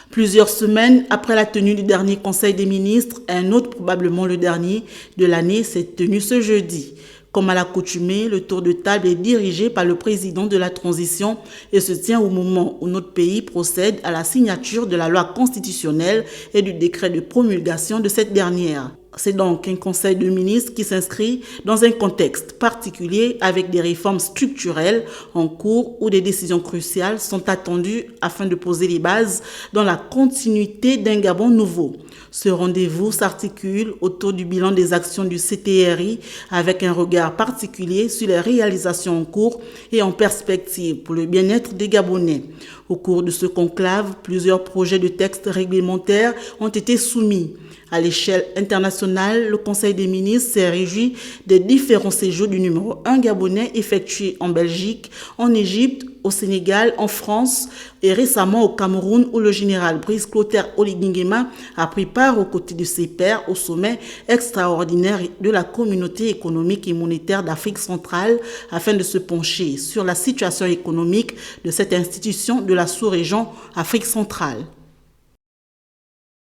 Plusieurs semaines après la tenue du dernier Conseil des ministres, un autre, probablement le dernier de l'année, s'est tenu ce jeudi. Comme à l'accoutumée, le tour de table est dirigé par le président de la transition et se tient au moment où notre pays procède à la signature de la loi constitutionnelle et du décret de promulgation de cette dernière. C'est donc un conseil de ministres qui s'inscrit dans un contexte particulier avec des réformes structurelles en cours où des décisions cruciales sont attendues afin de poser les bases dans la continuité d'un Gabon nouveau. Ce rendez-vous s'articule autour du bilan des actions du CTRI avec un regard particulier sur les réalisations en cours et en perspective pour le bien-être des Gabonais. Au cours de ce conclave, plusieurs projets de textes réglementaires ont été soumis. À l'échelle internationale, le Conseil des ministres s'est réjoui des différents séjours du numéro 1 gabonais effectués en Belgique, en Égypte, au Sénégal, en France et récemment au Cameroun où le général Brice Clotaire Oligui a pris part aux côtés de ses pairs au sommet extraordinaire de la Communauté économique et monétaire d'Afrique centrale afin de se pencher sur la situation économique de cette institution de la sous-région Afrique centrale.